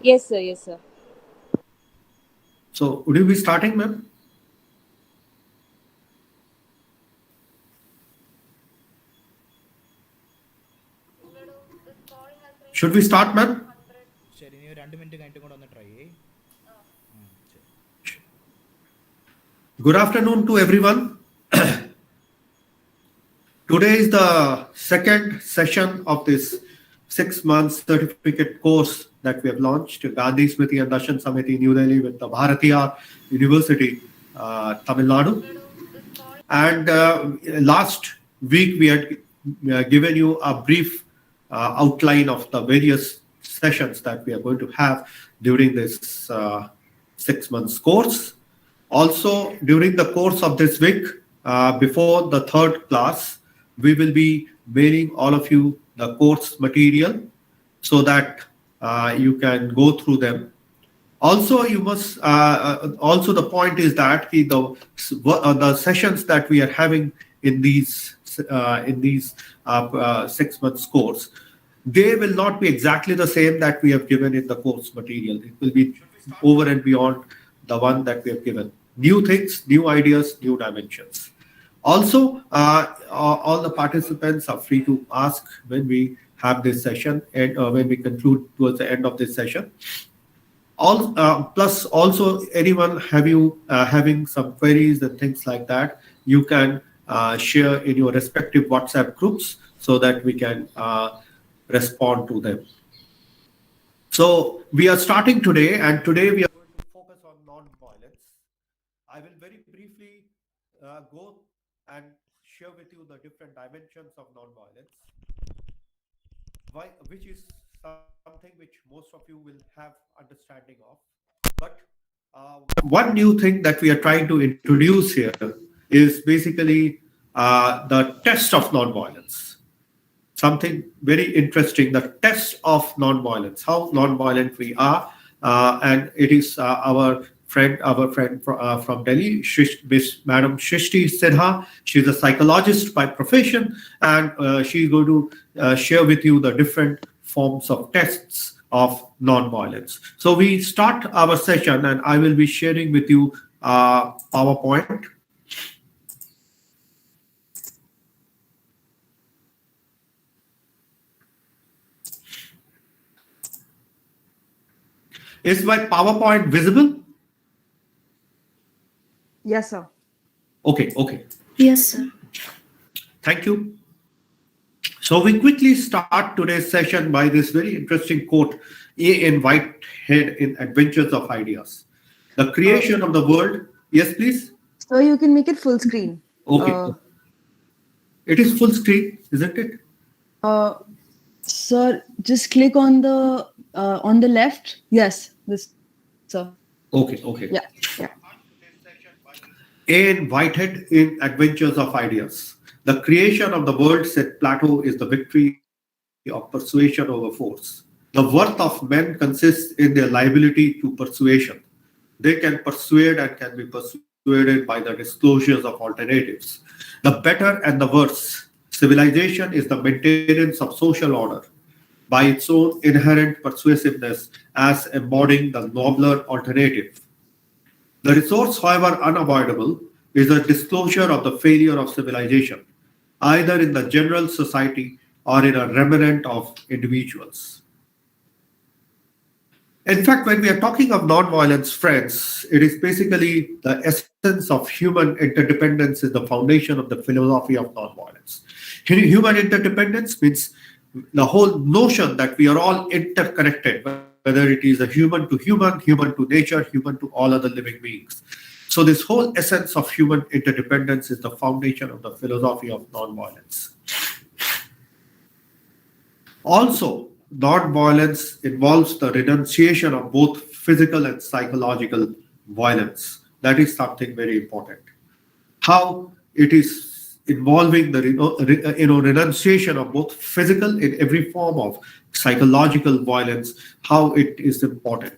Yes, sir. Yes, sir. So, would you be starting, ma'am? Should we start, ma'am? ശരി നീ 2 minute കഴിഞ്ഞിട്ട് കൂടെ ഒന്ന് ട്രൈ ചെയ്യ്. ശരി. Good afternoon to everyone. Today is the second session of this 6 month certificate course that we have launched, Gandhi Smriti and Darshan Samiti, New Delhi, with the Bharatiya University, Tamil Nadu. And last week we had given you a brief outline of the various sessions that we are going to have during this 6 months course. Also, during the course of this week, before the third class, we will be mailing all of you the course material so that you can go through them. Also, you must. Also, the point is that the sessions that we are having in these 6 months course, they will not be exactly the same that we have given in the course material. It will be over and beyond the one that we have given. New things, new ideas, new dimensions. Also, all the participants are free to ask when we have this session and when we conclude towards the end of this session. Plus, also anyone having some queries and things like that, you can share in your respective WhatsApp groups so that we can respond to them. So we are starting today, and today we are going to focus on non-violence. I will very briefly go and share with you the different dimensions of non-violence, which is something which most of you will have understanding of. But one new thing that we are trying to introduce here is basically the test of non-violence. Something very interesting, the test of non-violence, how non-violent we are. And it is our friend from Delhi, Miss Madam Shrishti Sinha. She's a psychologist by profession, and she's going to share with you the different forms of tests of non-violence. So we start our session, and I will be sharing with you PowerPoint. Is my PowerPoint visible? Yes, sir. Okay. Yes, sir. Thank you. So we quickly start today's session by this very interesting quote, A.N. Whitehead in Adventures of Ideas. The creation of the world. Yes, please. So you can make it full screen. Okay. It is full screen, isn't it? Sir, just click on the left. Yes, this, sir. Okay. Yeah. A.N. Whitehead in Adventures of Ideas. The creation of the world, said Plato, is the victory of persuasion over force. The worth of men consists in their liability to persuasion. They can persuade and can be persuaded by the disclosures of alternatives. The better and the worse. Civilization is the maintenance of social order by its own inherent persuasiveness as embodying the nobler alternative. The resource, however unavoidable, is a disclosure of the failure of civilization, either in the general society or in a remnant of individuals. In fact, when we are talking of non-violence, friends, it is basically the essence of human interdependence is the foundation of the philosophy of non-violence. Human interdependence means the whole notion that we are all interconnected, whether it is a human to human, human to nature, human to all other living beings. So this whole essence of human interdependence is the foundation of the philosophy of non-violence. Also, non-violence involves the renunciation of both physical and psychological violence. That is something very important. How it is involving the renunciation of both physical in every form of psychological violence, how it is important.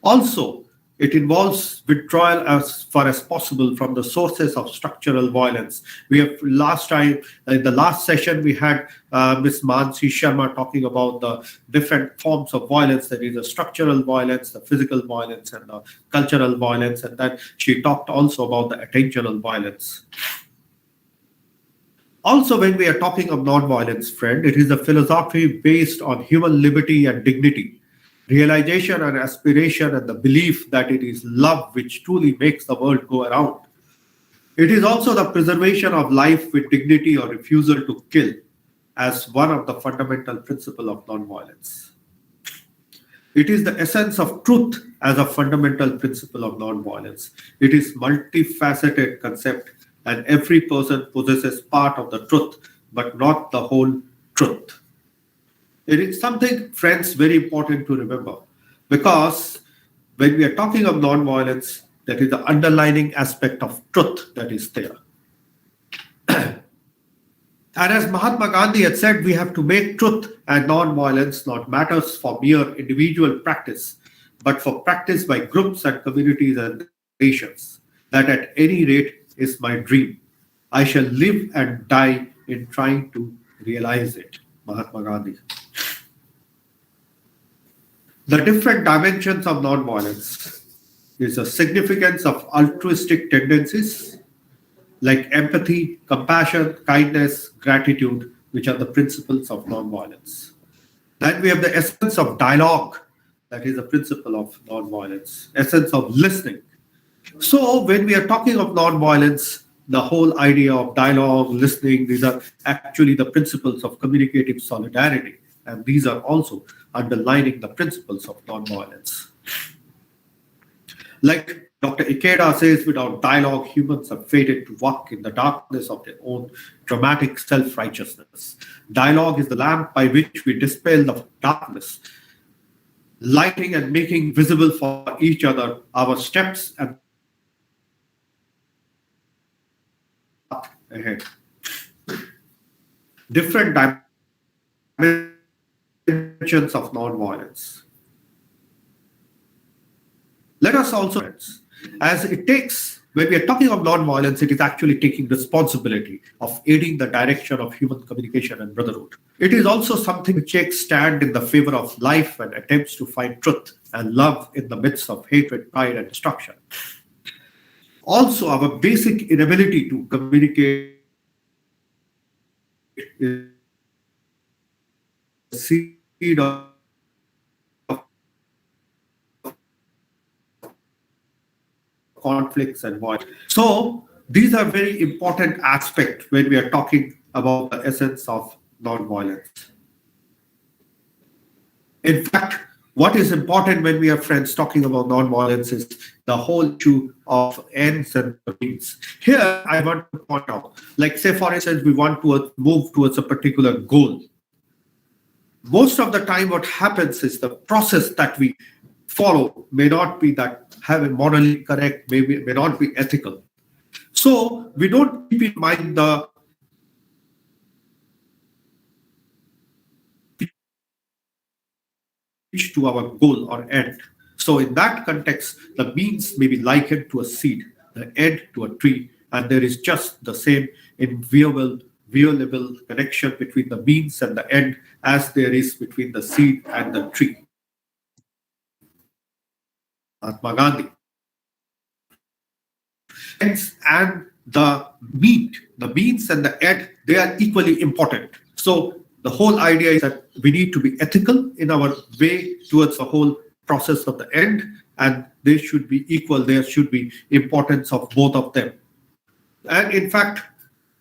Also, It involves withdrawal as far as possible from the sources of structural violence. We have last time, in the last session, we had Ms. Mansi Sharma talking about the different forms of violence. There is the structural violence, the physical violence, and the cultural violence. And then she talked also about the attentional violence. Also, when we are talking of non-violence, friend, it is a philosophy based on human liberty and dignity, realization and aspiration, and the belief that it is love which truly makes the world go around. It is also the preservation of life with dignity or refusal to kill as one of the fundamental principles of non-violence. It is the essence of truth as a fundamental principle of non-violence. It is multifaceted concept, and every person possesses part of the truth, but not the whole truth. It is something, friends, very important to remember, because when we are talking of non-violence, that is the underlying aspect of truth that is there. And as Mahatma Gandhi had said, we have to make truth and non-violence not matters for mere individual practice, but for practice by groups and communities and nations. That at any rate is my dream. I shall live and die in trying to realize it. Mahatma Gandhi. The different dimensions of non-violence is the significance of altruistic tendencies like empathy, compassion, kindness, gratitude, which are the principles of non-violence. Then we have the essence of dialogue, that is the principle of non-violence, essence of listening. So when we are talking of non-violence, the whole idea of dialogue, listening, these are actually the principles of communicative solidarity. And these are also underlining the principles of non-violence. Like Dr. Ikeda says, without dialogue, humans are fated to walk in the darkness of their own dramatic self-righteousness. Dialogue is the lamp by which we dispel the darkness, lighting and making visible for each other our steps and ahead. Different dimensions of non-violence. Let us also, as it takes, when we are talking of non-violence, it is actually taking responsibility of aiding the direction of human communication and brotherhood. It is also something which takes stand in the favor of life and attempts to find truth and love in the midst of hatred, pride, and destruction. Also, our basic inability to communicate is the seed of conflicts and violence. So these are very important aspects when we are talking about the essence of non-violence. In fact, what is important when we are friends talking about non-violence is the whole issue of ends and means. Here, I want to point out, like say for instance, we want to move towards a particular goal. Most of the time what happens is the process that we follow may not be that morally correct, may not be ethical. So we don't keep in mind the to our goal or end. So in that context, the means may be likened to a seed, the end to a tree, and there is just the same inviolable connection between the means and the end as there is between the seed and the tree. Mahatma Gandhi. And the means and the end, they are equally important. So the whole idea is that we need to be ethical in our way towards the whole process of the end, and they should be equal. There should be importance of both of them. And in fact,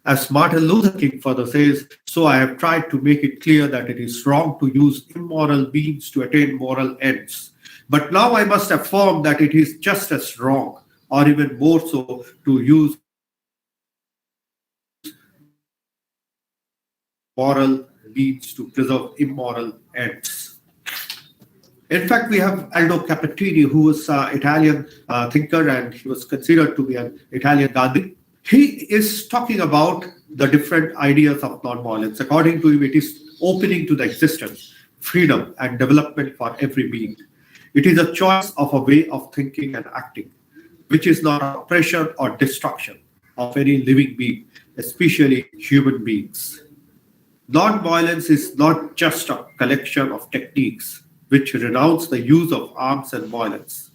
as Martin Luther King further says, so I have tried to make it clear that it is wrong to use immoral means to attain moral ends. But now I must affirm that it is just as wrong, or even more so, to use moral means to preserve immoral ends. In fact, we have Aldo Capitini, who was an Italian thinker, and he was considered to be an Italian Gandhi. He is talking about the different ideas of non-violence. According to him, it is opening to the existence, freedom, and development for every being. It is a choice of a way of thinking and acting, which is not oppression or destruction of any living being, especially human beings. Non-violence is not just a collection of techniques which renounce the use of arms and violence,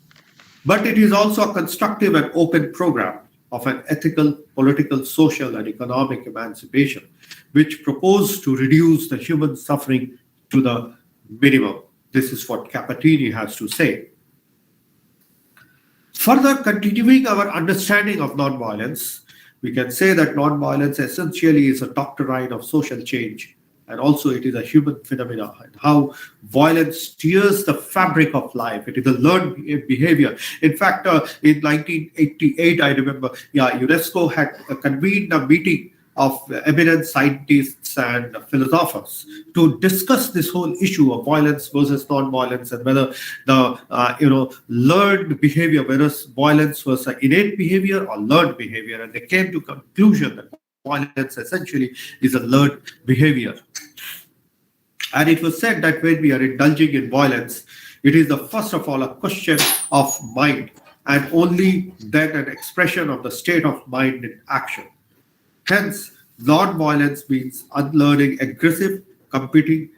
but it is also a constructive and open program of an ethical, political, social, and economic emancipation, which propose to reduce the human suffering to the minimum. This is what Capatini has to say. Further continuing our understanding of nonviolence, we can say that nonviolence essentially is a doctrine of social change, and also it is a human phenomenon, and how violence steers the fabric of life. It is a learned behavior. In fact, in 1988, I remember, UNESCO had convened a meeting of eminent scientists and philosophers to discuss this whole issue of violence versus non-violence, and whether the learned behavior, whether violence was an innate behavior or learned behavior, and they came to conclusion that violence essentially is a learned behavior. And it was said that when we are indulging in violence, it is first of all a question of mind, and only then an expression of the state of mind in action. Hence, non-violence means unlearning aggressive, competitive,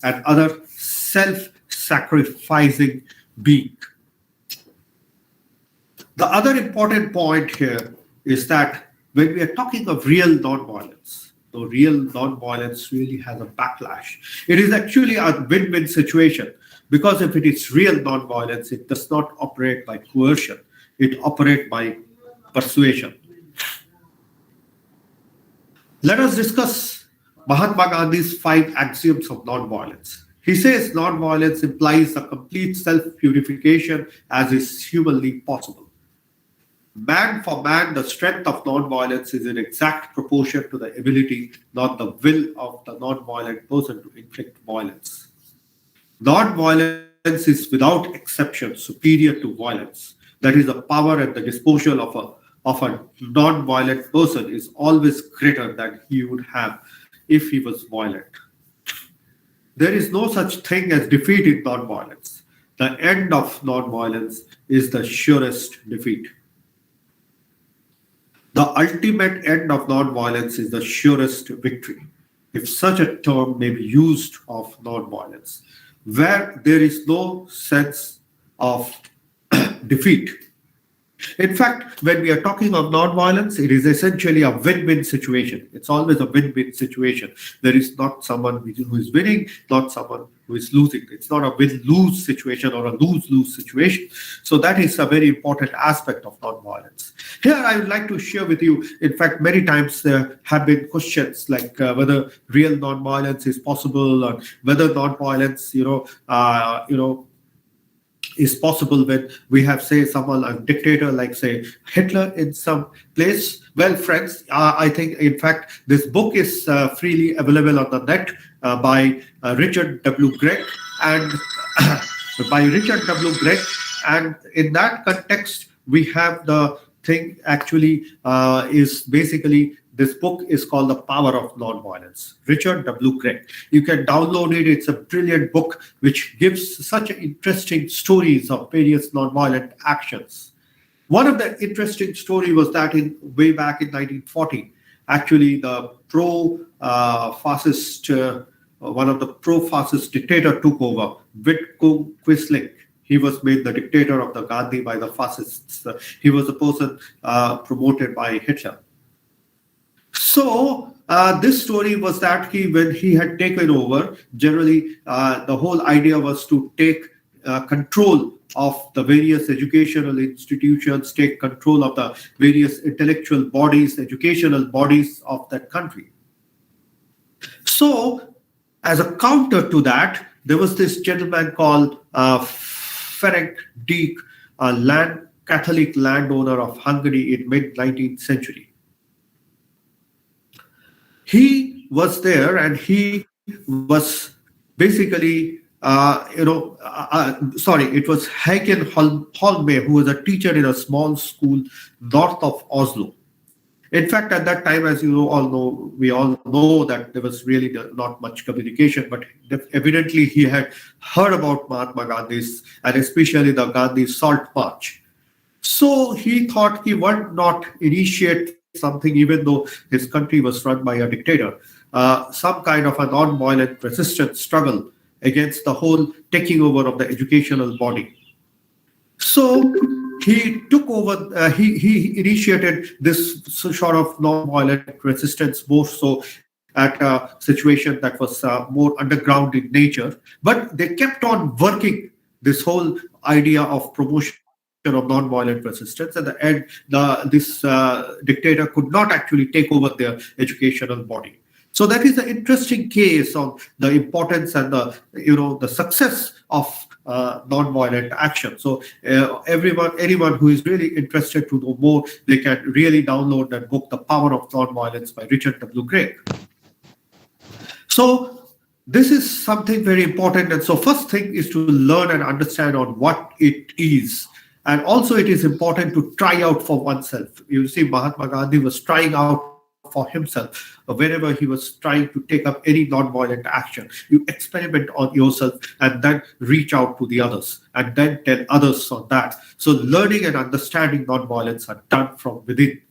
and other self-sacrificing being. The other important point here is that when we are talking of real non-violence, so real non-violence really has a backlash. It is actually a win-win situation, because if it is real non-violence, it does not operate by coercion. It operates by persuasion. Let us discuss Mahatma Gandhi's 5 axioms of non-violence. He says non-violence implies a complete self-purification as is humanly possible. Man for man, the strength of non-violence is in exact proportion to the ability, not the will of the non-violent person to inflict violence. Non-violence is without exception superior to violence. That is, the power and the disposal of a non-violent person is always greater than he would have if he was violent. There is no such thing as defeat in non-violence. The end of non-violence is the surest defeat. The ultimate end of non-violence is the surest victory, if such a term may be used of non-violence, where there is no sense of defeat. In fact, when we are talking of non-violence, it is essentially a win-win situation. It's always a win-win situation. There is not someone who is winning, not someone who is losing. It's not a win-lose situation or a lose-lose situation. So that is a very important aspect of non-violence. Here, I would like to share with you, in fact, many times there have been questions like whether real non-violence is possible, or whether non-violence, is possible when we have, say, someone, a dictator like, say, Hitler in some place. Well, friends, I think, in fact, this book is freely available on the net by Richard W. Gregg, and and in that context, we have the thing actually is basically, this book is called The Power of Nonviolence, Richard W. Gregg. You can download it. It's a brilliant book which gives such interesting stories of various nonviolent actions. One of the interesting story was that way back in 1940, actually the pro-fascist, one of the pro-fascist dictator took over, Whitcomb Quisling. He was made the dictator of the Gandhi by the fascists. He was a person promoted by Hitler. So this story was that when he had taken over, generally the whole idea was to take control of the various educational institutions, take control of the various intellectual bodies, educational bodies of that country. So as a counter to that, there was this gentleman called Ferenc Deák, a Catholic landowner of Hungary in mid-19th century. He was there, and he was basically, it was Heiken Holme, who was a teacher in a small school north of Oslo. In fact, at that time, as we all know that there was really not much communication, but evidently he had heard about Mahatma Gandhi's, and especially the Gandhi Salt March. So he thought he would not initiate something, even though his country was run by a dictator, some kind of a non-violent resistance struggle against the whole taking over of the educational body. So he took over, he initiated this sort of non-violent resistance, more so at a situation that was more underground in nature. But they kept on working this whole idea of promotion of non-violent resistance. At the end, this dictator could not actually take over their educational body. So that is an interesting case of the importance and the success of non-violent action. So anyone who is really interested to know more, they can really download that book, The Power of Non-Violence by Richard W. Gregg. So this is something very important. And so first thing is to learn and understand on what it is. And also it is important to try out for oneself. You see, Mahatma Gandhi was trying out for himself whenever he was trying to take up any non-violent action. You experiment on yourself and then reach out to the others and then tell others on that. So learning and understanding non-violence are done from within.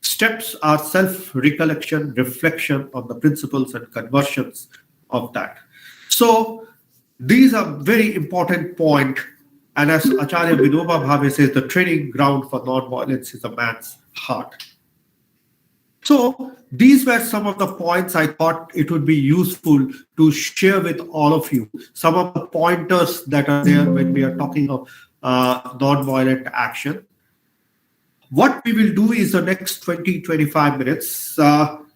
Steps are self-recollection, reflection on the principles and conversions of that. So these are very important point. And as Acharya Vinoba Bhave says, the training ground for non-violence is a man's heart. So these were some of the points I thought it would be useful to share with all of you. Some of the pointers that are there when we are talking of non-violent action. What we will do is the next 20-25 minutes.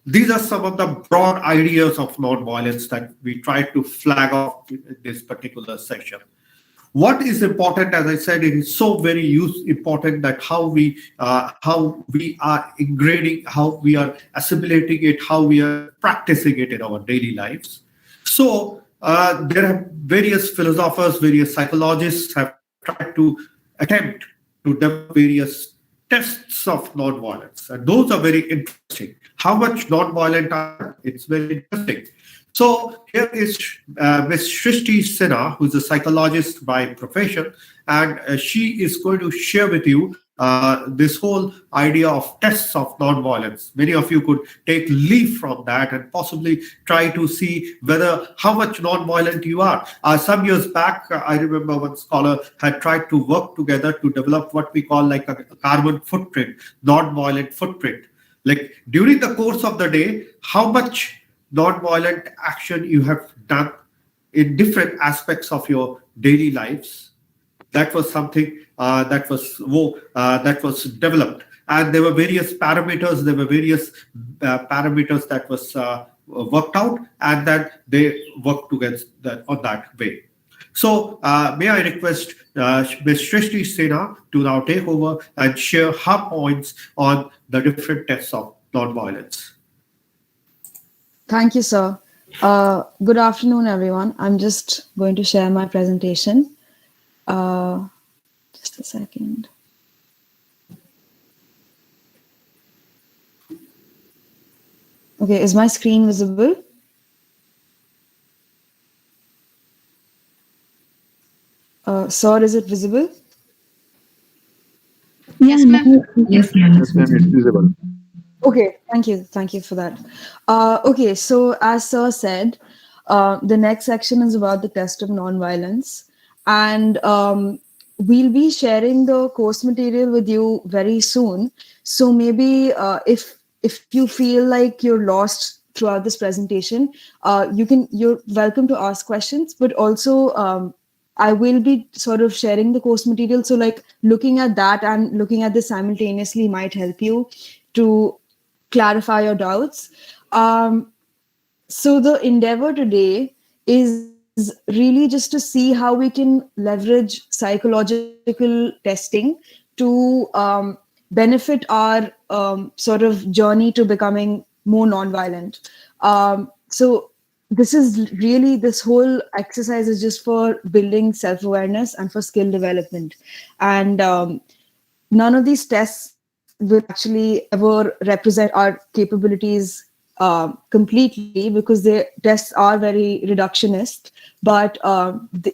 These are some of the broad ideas of non-violence that we try to flag off in this particular session. What is important, as I said, it is so very important that how we are ingraining, how we are assimilating it, how we are practicing it in our daily lives. So there are various philosophers, various psychologists have tried to attempt to develop various tests of non-violence, and those are very interesting. How much non-violent are they? It's very interesting. So here is Ms. Shrishti Sinha, who's a psychologist by profession, and she is going to share with you this whole idea of tests of non-violence. Many of you could take leave from that and possibly try to see whether how much non-violent you are. Some years back, I remember one scholar had tried to work together to develop what we call like a carbon footprint, non-violent footprint. Like during the course of the day, how much non-violent action you have done in different aspects of your daily lives. That was something that was developed, and there were various parameters. There were various parameters that was worked out, and that they worked together on that way. So may I request Ms. Shrishti Sinha to now take over and share her points on the different tests of non-violence. Thank you, sir. Good afternoon, everyone. I'm just going to share my presentation. Just a second. Okay, is my screen visible? Sir, is it visible? Yes, ma'am. Yes, ma'am, it's visible. Okay, thank you. Thank you for that. Okay, so as Sir said, the next section is about the test of non-violence. And we'll be sharing the course material with you very soon. So maybe if you feel like you're lost throughout this presentation, you're welcome to ask questions, but also I will be sort of sharing the course material. So like looking at that and looking at this simultaneously might help you to clarify your doubts. So the endeavor today is really just to see how we can leverage psychological testing to benefit our sort of journey to becoming more nonviolent. So this whole exercise is just for building self-awareness and for skill development. And none of these tests will actually ever represent our capabilities completely, because their tests are very reductionist, but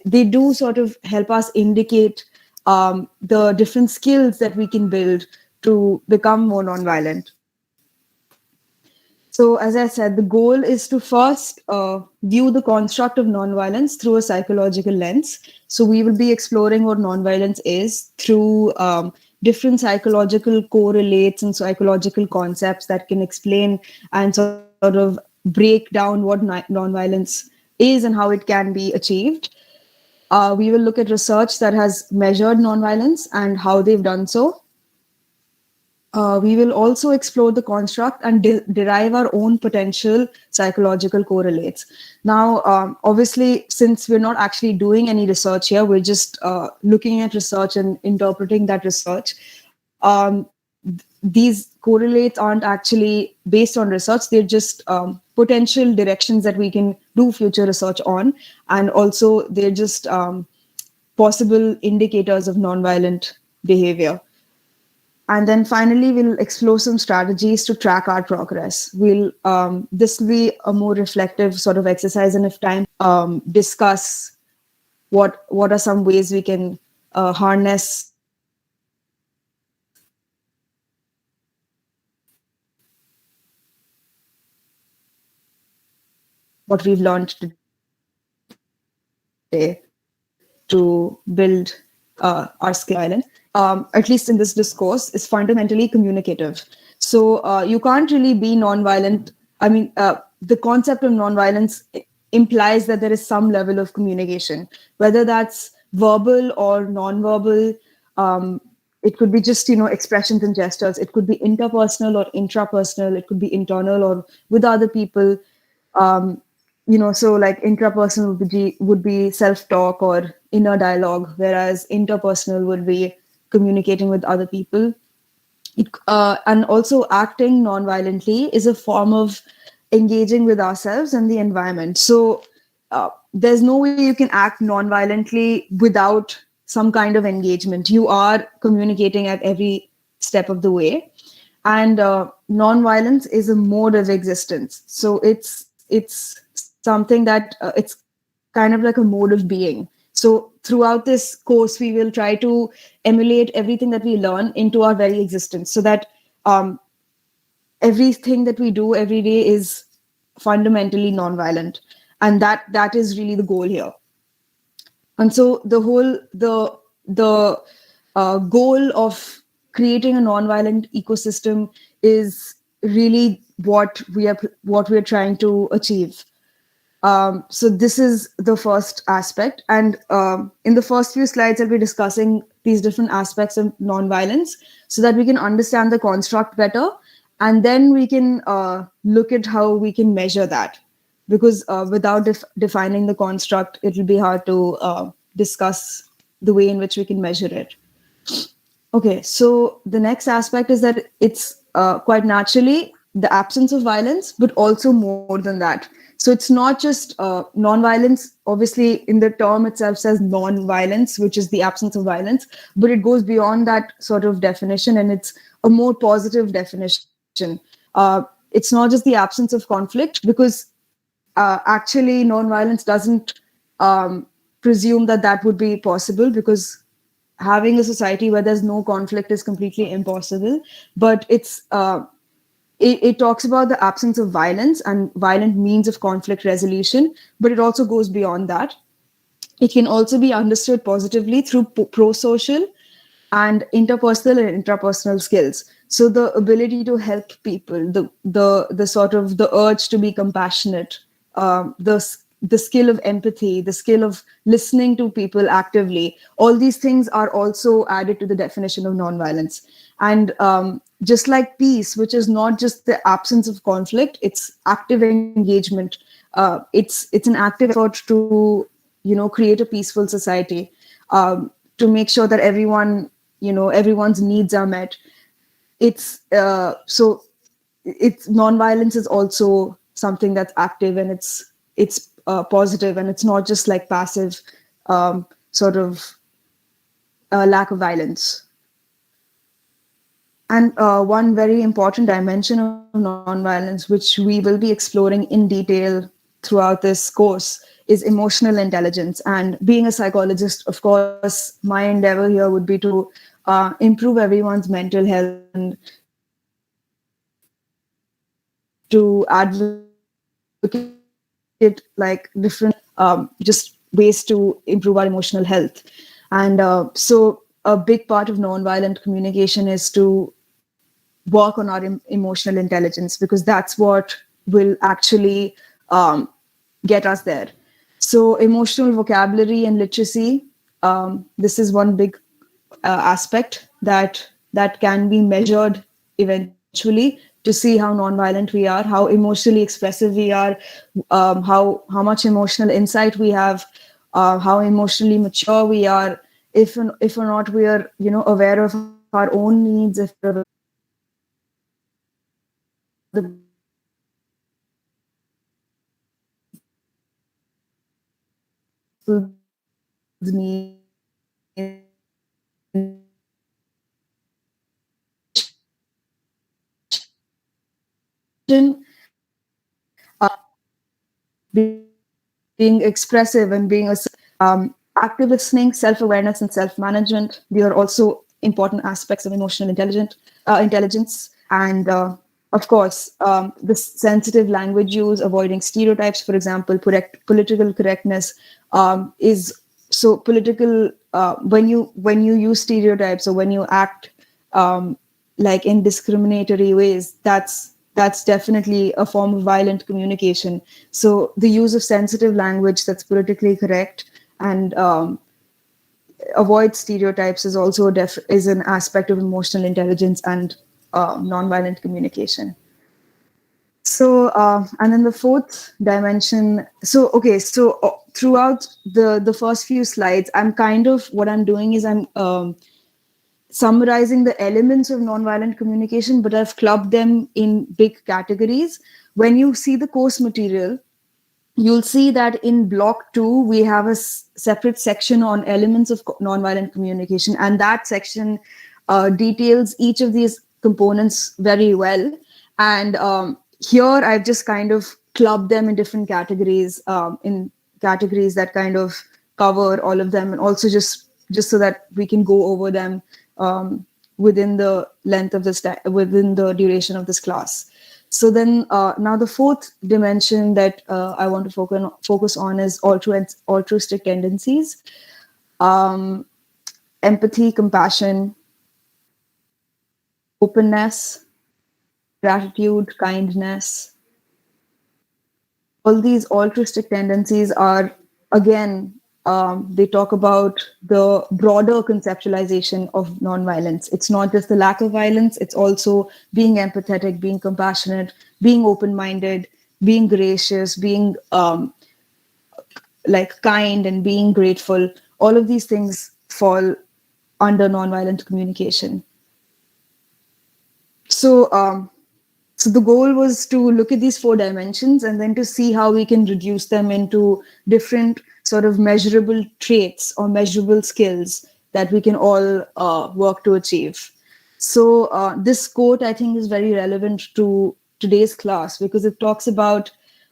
they do sort of help us indicate the different skills that we can build to become more nonviolent. So, as I said, the goal is to first view the construct of nonviolence through a psychological lens. So, we will be exploring what nonviolence is through different psychological correlates and psychological concepts that can explain and sort of break down what nonviolence is and how it can be achieved. We will look at research that has measured nonviolence and how they've done so. We will also explore the construct and derive our own potential psychological correlates. Now, obviously, since we're not actually doing any research here, we're just looking at research and interpreting that research. These correlates aren't actually based on research, they're just potential directions that we can do future research on. And also, they're just possible indicators of nonviolent behavior. And then finally, we'll explore some strategies to track our progress. This will be a more reflective sort of exercise, and if time, discuss what are some ways we can harness what we've learned today to build our skill island, at least in this discourse, is fundamentally communicative. So you can't really be nonviolent. I mean, the concept of nonviolence implies that there is some level of communication, whether that's verbal or nonverbal. It could be just, expressions and gestures. It could be interpersonal or intrapersonal. It could be internal or with other people. So like intrapersonal would be self-talk or inner dialogue, whereas interpersonal would be communicating with other people. And also acting non-violently is a form of engaging with ourselves and the environment. So there's no way you can act non-violently without some kind of engagement. You are communicating at every step of the way. And non-violence is a mode of existence. So it's something that it's kind of like a mode of being. So throughout this course, we will try to emulate everything that we learn into our very existence, so that everything that we do every day is fundamentally non-violent, and that is really the goal here. And so the goal of creating a non-violent ecosystem is really what we're trying to achieve. So this is the first aspect. And in the first few slides, I'll be discussing these different aspects of nonviolence so that we can understand the construct better. And then we can look at how we can measure that. Because without defining the construct, it will be hard to discuss the way in which we can measure it. Okay, so the next aspect is that it's quite naturally the absence of violence, but also more than that. So it's not just non-violence. Obviously, in the term itself says non-violence, which is the absence of violence, but it goes beyond that sort of definition, and it's a more positive definition. It's not just the absence of conflict, because actually non-violence doesn't presume that would be possible, because having a society where there's no conflict is completely impossible. But it talks about the absence of violence and violent means of conflict resolution, but it also goes beyond that. It can also be understood positively through pro-social and interpersonal and intrapersonal skills. So the ability to help people, the sort of the urge to be compassionate, the skill of empathy, the skill of listening to people actively, all these things are also added to the definition of nonviolence. And just like peace, which is not just the absence of conflict, it's active engagement. It's an active effort to create a peaceful society, to make sure that everyone's needs are met. It's nonviolence is also something that's active, and it's positive, and it's not just like passive sort of lack of violence. And one very important dimension of nonviolence, which we will be exploring in detail throughout this course, is emotional intelligence. And being a psychologist, of course, my endeavor here would be to improve everyone's mental health and to advocate like different just ways to improve our emotional health. And so a big part of nonviolent communication is to work on our emotional intelligence, because that's what will actually get us there. So emotional vocabulary and literacy, this is one big aspect that can be measured eventually, to see how nonviolent we are, how emotionally expressive we are, how much emotional insight we have, how emotionally mature we are, if or not we are aware of our own needs, if we're aware of the being expressive and being active listening, self-awareness, and self-management. They are also important aspects of emotional intelligence. And of course, this sensitive language use, avoiding stereotypes, for example, political correctness is so political. When you use stereotypes or when you act like in discriminatory ways, that's definitely a form of violent communication. So the use of sensitive language that's politically correct and avoid stereotypes is also is an aspect of emotional intelligence and nonviolent communication. So and then the fourth dimension. So okay, so throughout the first few slides, I'm kind of what I'm doing is I'm summarizing the elements of nonviolent communication, but I've clubbed them in big categories. When you see the course material, you'll see that in block 2 we have a separate section on elements of nonviolent communication, and that section details each of these components very well. And here I've just kind of clubbed them in different categories, in categories that kind of cover all of them, and also just so that we can go over them within the length of this within the duration of this class. So then now the fourth dimension that I want to focus on is altruistic tendencies, empathy, compassion, openness, gratitude, kindness. All these altruistic tendencies are, again, they talk about the broader conceptualization of nonviolence. It's not just the lack of violence, it's also being empathetic, being compassionate, being open-minded, being gracious, being like kind, and being grateful. All of these things fall under nonviolent communication. So the goal was to look at these 4 dimensions and then to see how we can reduce them into different sort of measurable traits or measurable skills that we can all work to achieve. So this quote, I think, is very relevant to today's class because it talks about,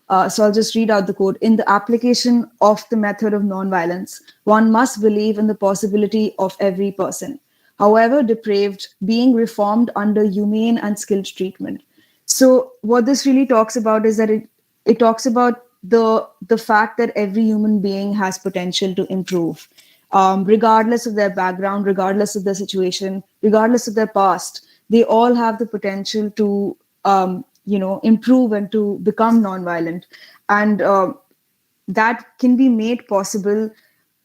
so I'll just read out the quote. In the application of the method of nonviolence, one must believe in the possibility of every person, however depraved, being reformed under humane and skilled treatment. So what this really talks about is that it talks about the fact that every human being has potential to improve, regardless of their background, regardless of their situation, regardless of their past. They all have the potential to improve and to become nonviolent, and that can be made possible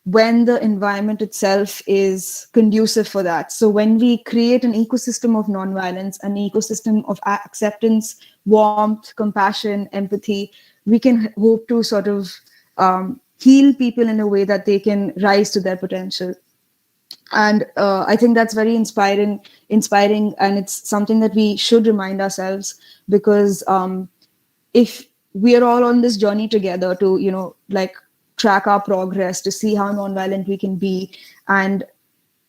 when the environment itself is conducive for that. So when we create an ecosystem of nonviolence, an ecosystem of acceptance, warmth, compassion, empathy, we can hope to sort of heal people in a way that they can rise to their potential. And I think that's very inspiring, and it's something that we should remind ourselves, because if we are all on this journey together to like track our progress, to see how nonviolent we can be, and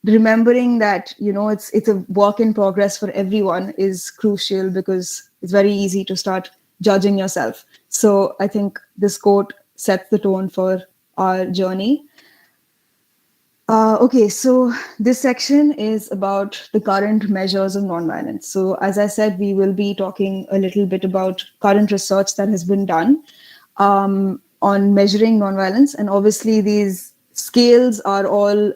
remembering that, it's a work in progress for everyone is crucial, because it's very easy to start judging yourself. So I think this quote sets the tone for our journey. Okay, so this section is about the current measures of nonviolence. So as I said, we will be talking a little bit about current research that has been done on measuring nonviolence. And obviously these scales are all,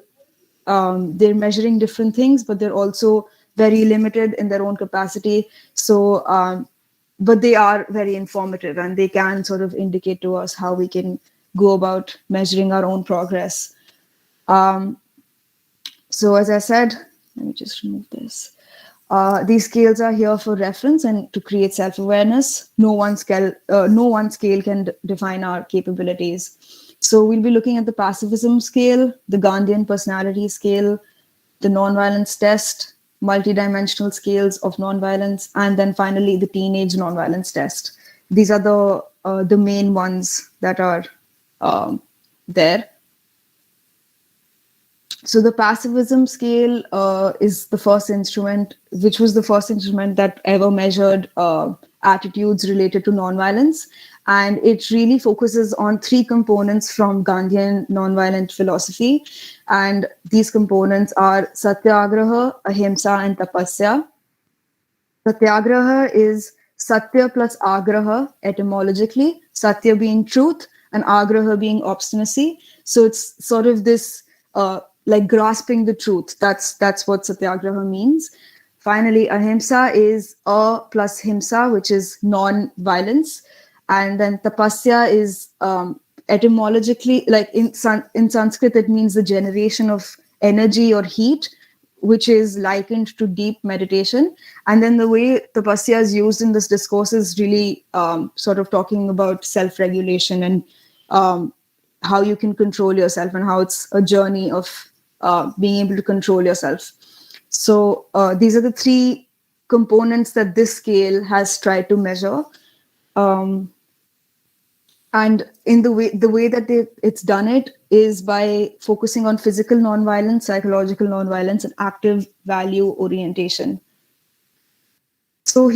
they're measuring different things, but they're also very limited in their own capacity. So, but they are very informative, and they can sort of indicate to us how we can go about measuring our own progress. So as I said, let me just remove this. These scales are here for reference and to create self-awareness. No one scale can define our capabilities. So we'll be looking at the pacifism scale, the Gandhian personality scale, the nonviolence test, multidimensional scales of nonviolence, and then finally the teenage nonviolence test. These are the main ones that are there. So the pacifism scale is the first instrument, which was the first instrument that ever measured attitudes related to nonviolence. And it really focuses on 3 components from Gandhian nonviolent philosophy. And these components are satyagraha, ahimsa, and tapasya. Satyagraha is satya plus agraha etymologically, satya being truth and agraha being obstinacy. So it's sort of this like grasping the truth. That's what satyagraha means. Finally, ahimsa is a plus himsa, which is non-violence. And then tapasya is etymologically, like in Sanskrit, it means the generation of energy or heat, which is likened to deep meditation. And then the way tapasya is used in this discourse is really sort of talking about self-regulation and how you can control yourself, and how it's a journey of being able to control yourself. So these are the 3 components that this scale has tried to measure. And in the way that it's done it is by focusing on physical nonviolence, psychological nonviolence, and active value orientation. So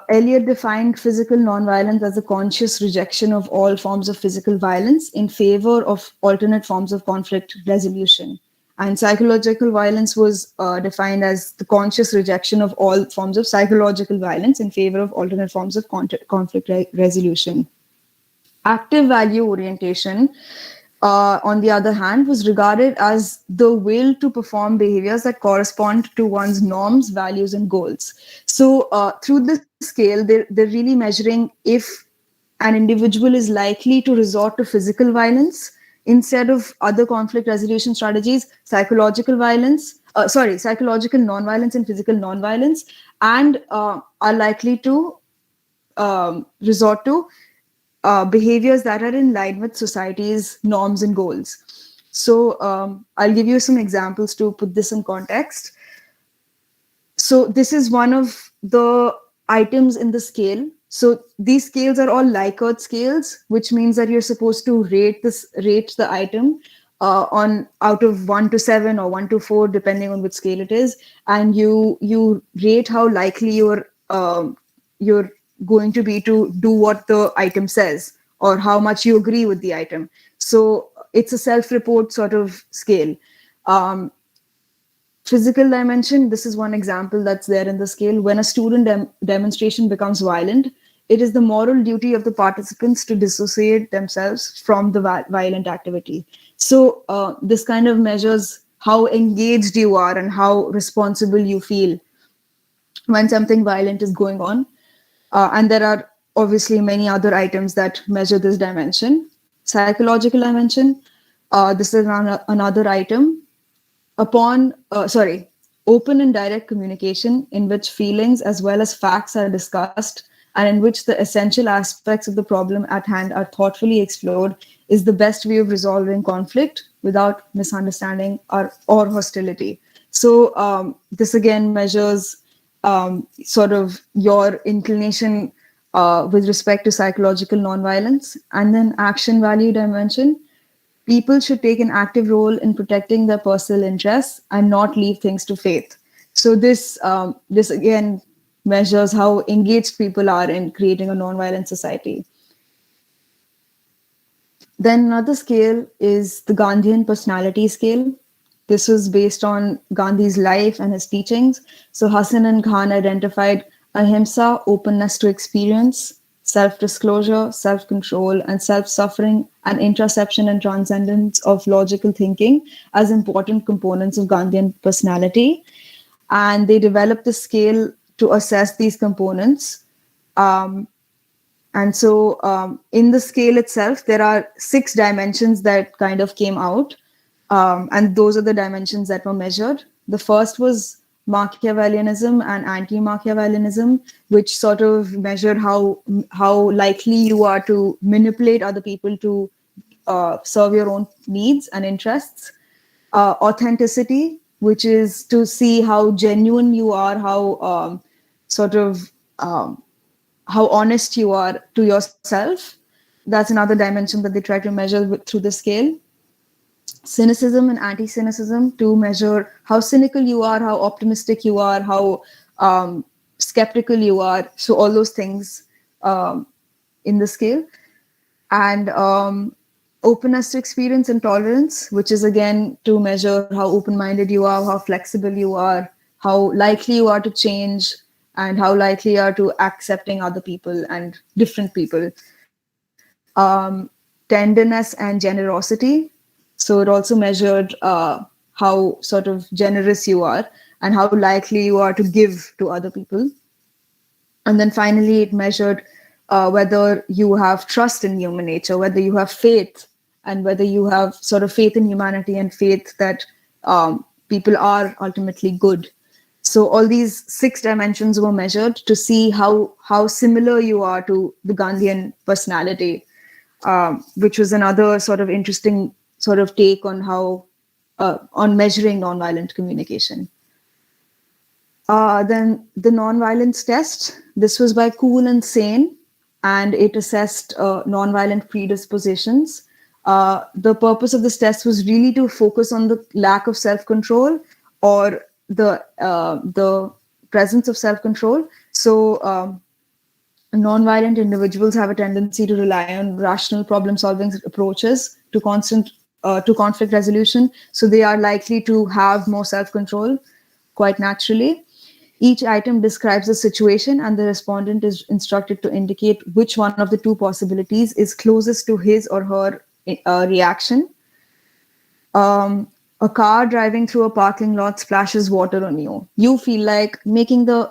Eliot defined physical nonviolence as a conscious rejection of all forms of physical violence in favor of alternate forms of conflict resolution. And psychological violence was defined as the conscious rejection of all forms of psychological violence in favor of alternate forms of conflict resolution. Active value orientation, on the other hand, was regarded as the will to perform behaviors that correspond to one's norms, values, and goals. So through this scale, they're really measuring if an individual is likely to resort to physical violence instead of other conflict resolution strategies, psychological nonviolence and physical nonviolence, and are likely to resort to behaviors that are in line with society's norms and goals. So I'll give you some examples to put this in context. So this is one of the items in the scale. So these scales are all Likert scales, which means that you're supposed to rate the item on out of 1 to 7 or 1 to 4, depending on which scale it is, and you rate how likely you're going to be to do what the item says, or how much you agree with the item. So it's a self-report sort of scale. Physical dimension, this is one example that's there in the scale. When a student demonstration becomes violent, it is the moral duty of the participants to dissociate themselves from the violent activity. So this kind of measures how engaged you are and how responsible you feel when something violent is going on. And there are obviously many other items that measure this dimension. Psychological dimension, this is another item. Open and direct communication in which feelings as well as facts are discussed and in which the essential aspects of the problem at hand are thoughtfully explored is the best way of resolving conflict without misunderstanding or hostility. So this again measures sort of your inclination with respect to psychological nonviolence. And then action value dimension. People should take an active role in protecting their personal interests and not leave things to fate. So this again measures how engaged people are in creating a nonviolent society. Then another scale is the Gandhian personality scale. This was based on Gandhi's life and his teachings. So Hassan and Khan identified ahimsa, openness to experience, self-disclosure, self-control, and self-suffering, and introspection and transcendence of logical thinking as important components of Gandhian personality. And they developed the scale to assess these components. And so in the scale itself, there are 6 dimensions that kind of came out. And those are the dimensions that were measured. The first was Machiavellianism and anti-Machiavellianism, which sort of measured how likely you are to manipulate other people to serve your own needs and interests. Authenticity, which is to see how genuine you are, how sort of how honest you are to yourself. That's another dimension that they try to measure through the scale. Cynicism and anti-cynicism, to measure how cynical you are, how optimistic you are, how skeptical you are. So all those things in the scale. And openness to experience and tolerance, which is again to measure how open-minded you are, how flexible you are, how likely you are to change, and how likely you are to accepting other people and different people. Tenderness and generosity. So it also measured how sort of generous you are and how likely you are to give to other people. And then finally, it measured whether you have trust in human nature, whether you have faith, and whether you have sort of faith in humanity and faith that people are ultimately good. So all these 6 dimensions were measured to see how similar you are to the Gandhian personality, which was another sort of interesting sort of take on how on measuring nonviolent communication. Then the nonviolence test. This was by Kuhn and Sane, and it assessed nonviolent predispositions. The purpose of this test was really to focus on the lack of self-control or the presence of self-control. So nonviolent individuals have a tendency to rely on rational problem-solving approaches to conflict resolution. So they are likely to have more self-control quite naturally. Each item describes a situation, and the respondent is instructed to indicate which one of the 2 possibilities is closest to his or her reaction. A car driving through a parking lot splashes water on you. You feel like making the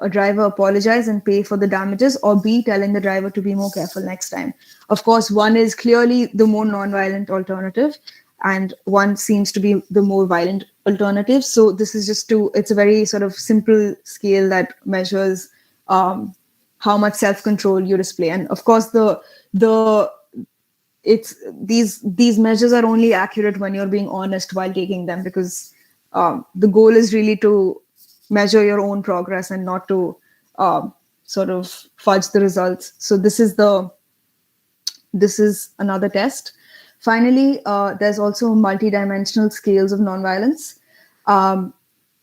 driver apologize and pay for the damages, or B, telling the driver to be more careful next time. Of course, one is clearly the more non-violent alternative, and one seems to be the more violent alternative. So this is it's a very sort of simple scale that measures how much self-control you display. And of course, these measures are only accurate when you're being honest while taking them, because the goal is really to measure your own progress and not to sort of fudge the results. So this is another test. Finally, there's also multidimensional scales of nonviolence.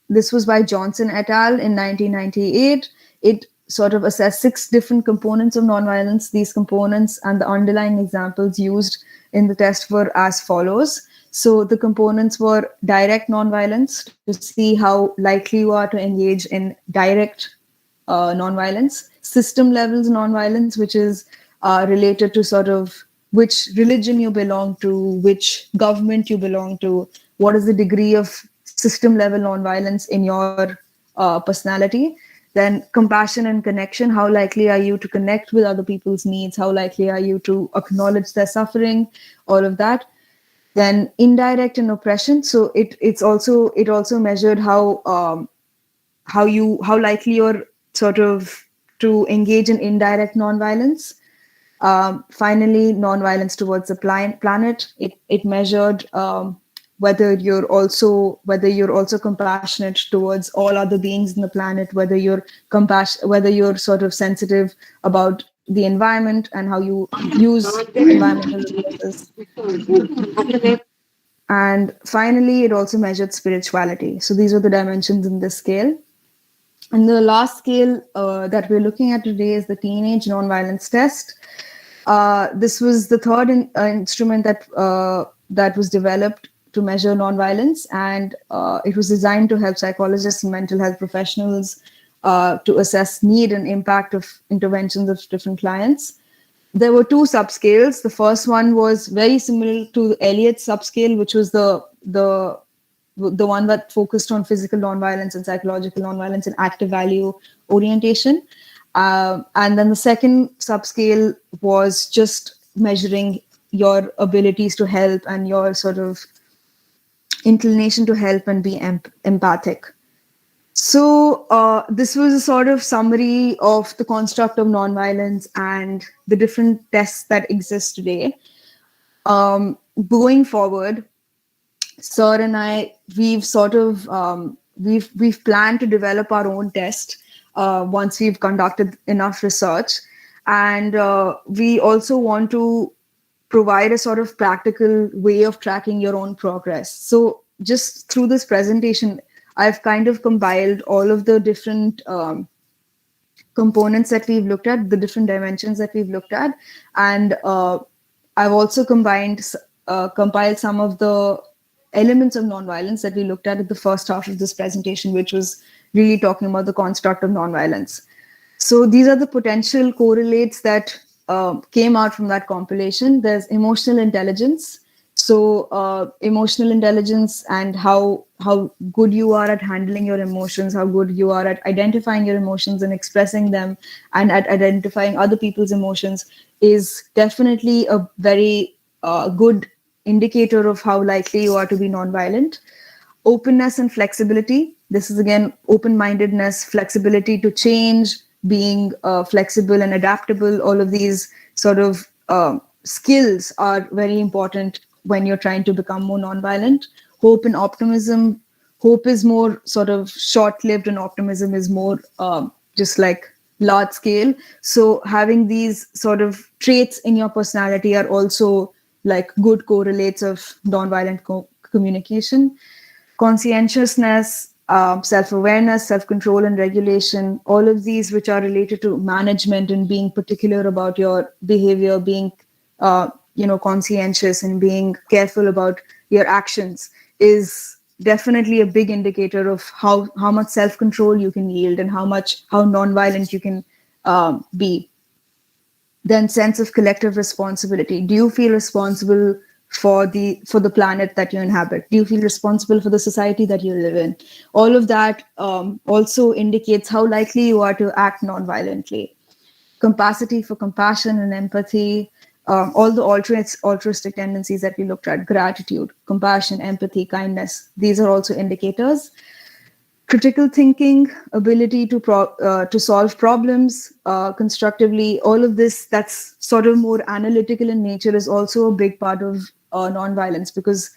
This was by Johnson et al. In 1998. It sort of assessed 6 different components of nonviolence. These components and the underlying examples used in the test were as follows. So the components were direct nonviolence, to see how likely you are to engage in direct nonviolence. System levels nonviolence, which is related to sort of which religion you belong to, which government you belong to, what is the degree of system level nonviolence in your personality. Then compassion and connection, how likely are you to connect with other people's needs, how likely are you to acknowledge their suffering, all of that. Then indirect and oppression, so it also measured how likely you're sort of to engage in indirect nonviolence. Finally, nonviolence towards the planet. It measured whether you're also compassionate towards all other beings in the planet, whether you're sort of sensitive about the environment and how you use environmental resources. And finally, it also measured spirituality. So these were the dimensions in this scale. And the last scale that we're looking at today is the teenage nonviolence test. This was the third instrument that was developed to measure nonviolence, and it was designed to help psychologists and mental health professionals to assess need and impact of interventions of different clients. There were two subscales. The first one was very similar to the Elliott's subscale, which was the one that focused on physical nonviolence and psychological nonviolence and active value orientation. And then the second subscale was just measuring your abilities to help and your sort of inclination to help and be empathic. So this was a sort of summary of the construct of nonviolence and the different tests that exist today. Going forward, Sir and I, we've sort of we've planned to develop our own test once we've conducted enough research, and we also want to provide a sort of practical way of tracking your own progress. So just through this presentation, I've kind of compiled all of the different components that we've looked at, the different dimensions that we've looked at, and I've also compiled some of the elements of nonviolence that we looked at the first half of this presentation, which was really talking about the construct of nonviolence. So these are the potential correlates that came out from that compilation. There's emotional intelligence. So emotional intelligence and how good you are at handling your emotions, how good you are at identifying your emotions and expressing them, and at identifying other people's emotions is definitely a very good indicator of how likely you are to be nonviolent. Openness and flexibility. This is again open-mindedness, flexibility to change, being flexible and adaptable. All of these sort of skills are very important when you're trying to become more nonviolent. Hope and optimism. Hope is more sort of short-lived and optimism is more just like large scale. So having these sort of traits in your personality are also like good correlates of nonviolent communication. Conscientiousness, self-awareness, self-control and regulation, all of these which are related to management and being particular about your behavior, being conscientious and being careful about your actions is definitely a big indicator of how much self-control you can yield and how nonviolent you can be. Then sense of collective responsibility. Do you feel responsible for the planet that you inhabit? Do you feel responsible for the society that you live in? All of that also indicates how likely you are to act non-violently. Capacity for compassion and empathy, all the altruistic tendencies that we looked at, gratitude, compassion, empathy, kindness, these are also indicators. Critical thinking, ability to solve problems constructively, all of this that's sort of more analytical in nature is also a big part of nonviolence, because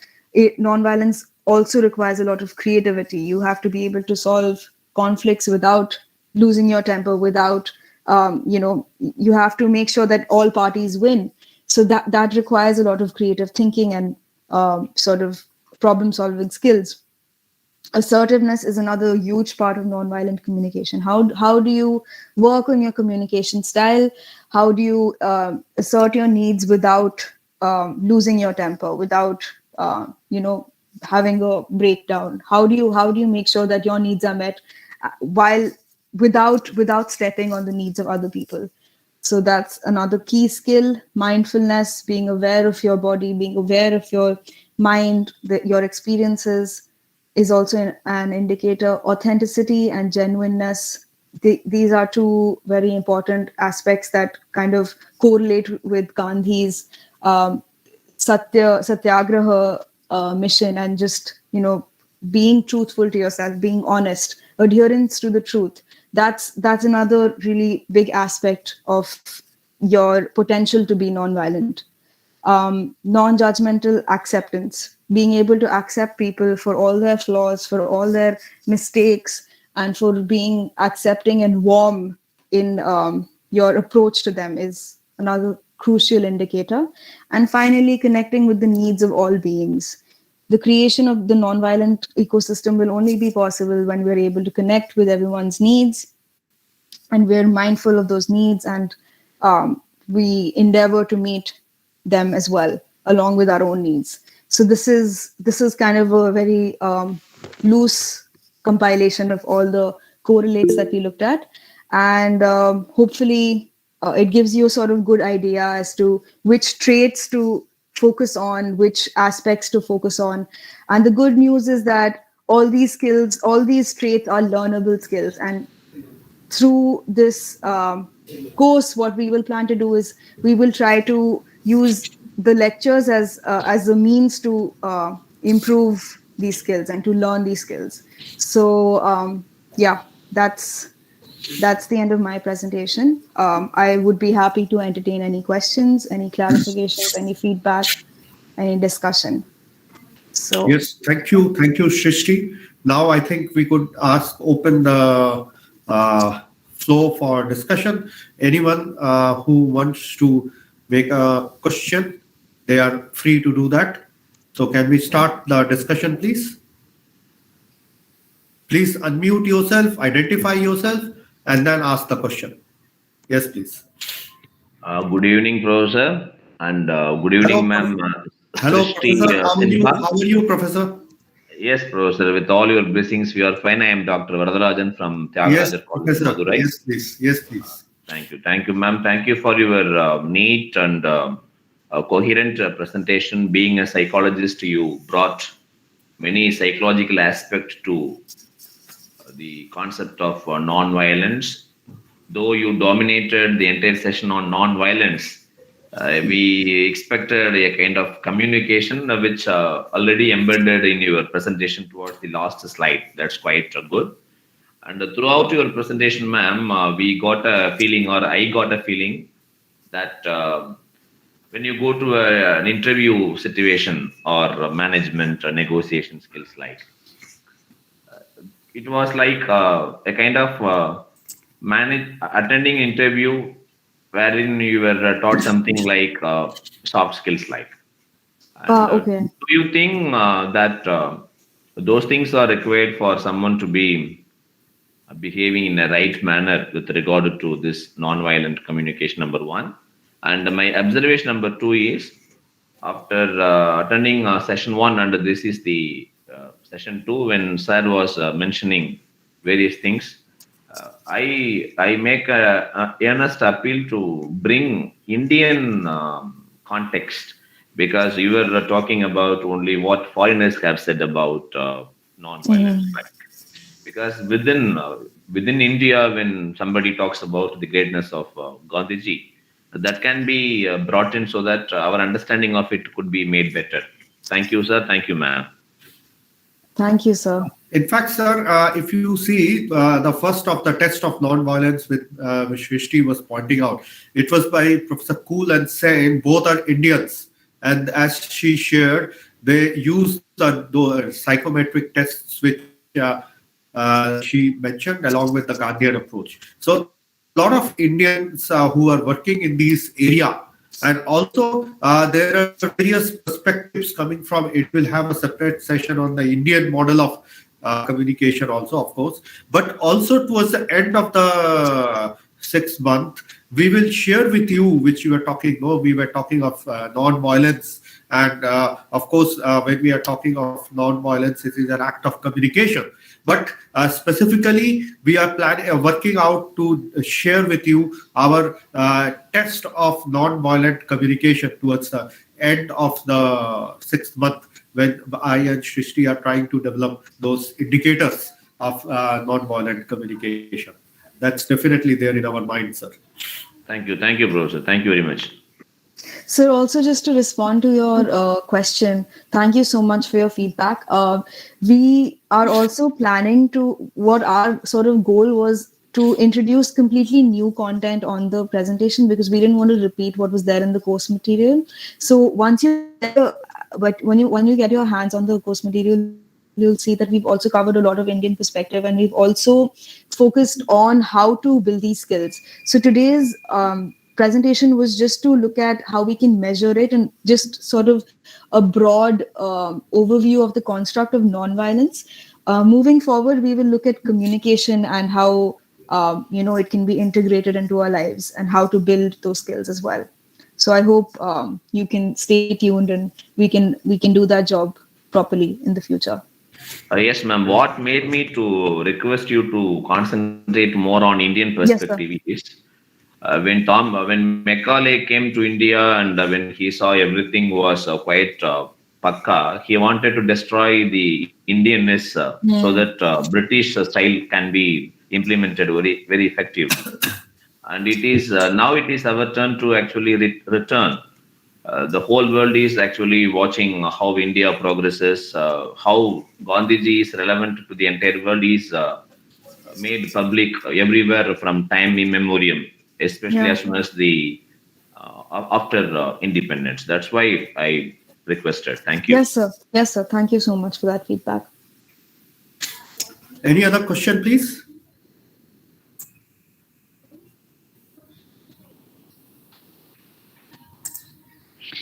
nonviolence also requires a lot of creativity. You have to be able to solve conflicts without losing your temper, without, you have to make sure that all parties win. So that requires a lot of creative thinking and sort of problem solving skills. Assertiveness is another huge part of nonviolent communication. How do you work on your communication style? How do you assert your needs without losing your temper, without having a breakdown? How do you make sure that your needs are met without stepping on the needs of other people? So that's another key skill. Mindfulness, being aware of your body, being aware of your mind, your experiences, is also an indicator. Authenticity and genuineness, these are two very important aspects that kind of correlate with Gandhi's satyagraha mission, and just being truthful to yourself, being honest, adherence to the truth. That's another really big aspect of your potential to be nonviolent. Non-judgmental acceptance, being able to accept people for all their flaws, for all their mistakes, and for being accepting and warm in your approach to them is another crucial indicator. And finally, connecting with the needs of all beings. The creation of the nonviolent ecosystem will only be possible when we're able to connect with everyone's needs, and we're mindful of those needs, and we endeavor to meet them as well along with our own needs. So this is kind of a very loose compilation of all the correlates that we looked at, and hopefully it gives you a sort of good idea as to which traits to focus on, which aspects to focus on. And the good news is that all these skills, all these traits are learnable skills, and through this course, what we will plan to do is we will try to use the lectures as a means to improve these skills and to learn these skills. So yeah, that's the end of my presentation. I would be happy to entertain any questions, any clarifications, any feedback, any discussion. So Yes, thank you, Shrishti. Now I think we could open the floor for discussion. Anyone who wants to make a question, they are free to do that. So can we start the discussion, please? Please unmute yourself, identify yourself, and then ask the question. Yes, please. Good evening, Professor, and good Hello, evening, ma'am. hello, Srishti Professor. How are you? Sinha. How are you, Professor? Yes, Professor. With all your blessings, we are fine. I am Dr. Varadarajan from Yes, Tyagarajar College, Professor. Madurai. Yes, please. Yes, please. Thank you, ma'am. Thank you for your neat and coherent presentation. Being a psychologist, you brought many psychological aspects to the concept of non-violence. Though you dominated the entire session on non-violence, we expected a kind of communication which already embedded in your presentation towards the last slide. That's quite good. And throughout your presentation, ma'am, we got a feeling, or I got a feeling, that when you go to an interview situation or management negotiation skills, like it was like a kind of attending interview wherein you were taught something like soft skills, like. And okay. do you think that those things are required for someone to be behaving in a right manner with regard to this non-violent communication, number one? And my observation number two is, after attending session one, and this is the session two, when sir was mentioning various things, I make a earnest appeal to bring Indian context, because you were talking about only what foreigners have said about non-violence, right? Because within India, when somebody talks about the greatness of Gandhiji, that can be brought in so that our understanding of it could be made better. Thank you, sir. Thank you, ma'am. Thank you, sir. In fact, sir, if you see the first of the test of non-violence which Shrishti was pointing out, it was by Professor Kool and Sen. Both are Indians, and as she shared, they use the psychometric tests which she mentioned along with the Gandhian approach. So there are a lot of Indians who are working in this area. And also, there are various perspectives coming from it. We'll have a separate session on the Indian model of communication also, of course. But also towards the end of the 6th month, we will share with you, which you were talking, we were talking of non-violence. And of course, when we are talking of non-violence, it is an act of communication. But specifically, we are working out to share with you our test of non-violent communication towards the end of the 6th month, when I and Shrishti are trying to develop those indicators of non-violent communication. That's definitely there in our mind, sir. Thank you, Professor. Thank you very much. Sir, also just to respond to your question, thank you so much for your feedback. We are also planning what our sort of goal was to introduce completely new content on the presentation, because we didn't want to repeat what was there in the course material. So when you get your hands on the course material, you'll see that we've also covered a lot of Indian perspective, and we've also focused on how to build these skills. So today's presentation was just to look at how we can measure it and just sort of a broad overview of the construct of nonviolence. Moving forward, we will look at communication and how it can be integrated into our lives and how to build those skills as well. So I hope you can stay tuned and we can do that job properly in the future. Yes, ma'am. What made me to request you to concentrate more on Indian Yes, sir. perspective is when Macaulay came to India and when he saw everything was quite pakka, he wanted to destroy the Indianness so that Hmm. British style can be implemented very effectively. And it is now it is our turn to actually return. The whole world is actually watching how India progresses, how Gandhiji is relevant to the entire world is made public everywhere from time immemorial, especially Yeah. as soon as the after independence. That's why I requested. Thank you. Yes, sir. Yes, sir. Thank you so much for that feedback. Any other question, please?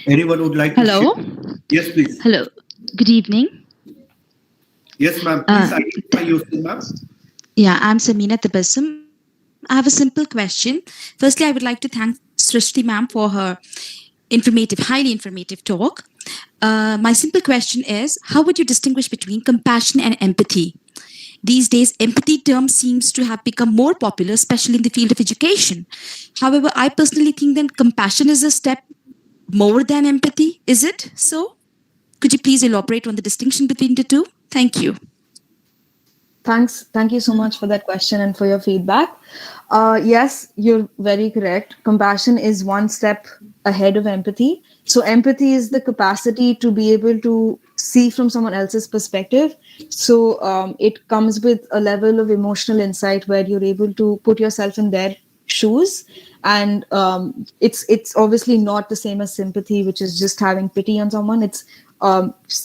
Anyone would like to share? Hello. Yes, please. Hello. Good evening. Yes, ma'am. Uh, Please identify yourself, ma'am. yeah, I'm Samina Tabassum. I have a simple question. Firstly, I would like to thank Srishti ma'am for her highly informative talk. My simple question is, how would you distinguish between compassion and empathy? These days, empathy term seems to have become more popular, especially in the field of education. However, I personally think that compassion is a step more than empathy. Is it so? Could you please elaborate on the distinction between the two? Thank you. Thanks. Thank you so much for that question and for your feedback. Yes, you're very correct. Compassion is one step ahead of empathy. So, empathy is the capacity to be able to see from someone else's perspective. So, it comes with a level of emotional insight where you're able to put yourself in their shoes, and it's obviously not the same as sympathy, which is just having pity on someone. It's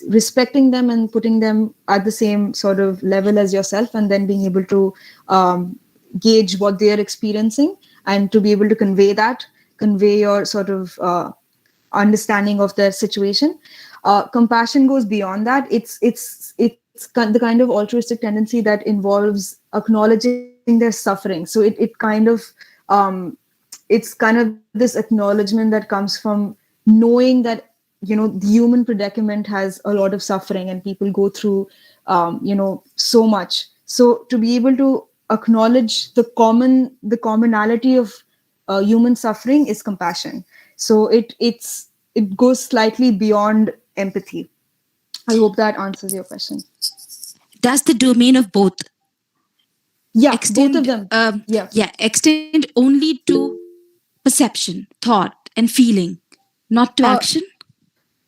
respecting them and putting them at the same sort of level as yourself, and then being able to gauge what they are experiencing and to be able to convey your sort of understanding of their situation. Compassion goes beyond that. The kind of altruistic tendency that involves acknowledging their suffering. So um, it's kind of this acknowledgement that comes from knowing that the human predicament has a lot of suffering and people go through so much. So to be able to acknowledge the commonality of human suffering is compassion. So it goes slightly beyond empathy. I hope that answers your question. That's the domain of both. Yeah, both of Extend, them. Yeah. extend only to perception, thought, and feeling, not to uh, action.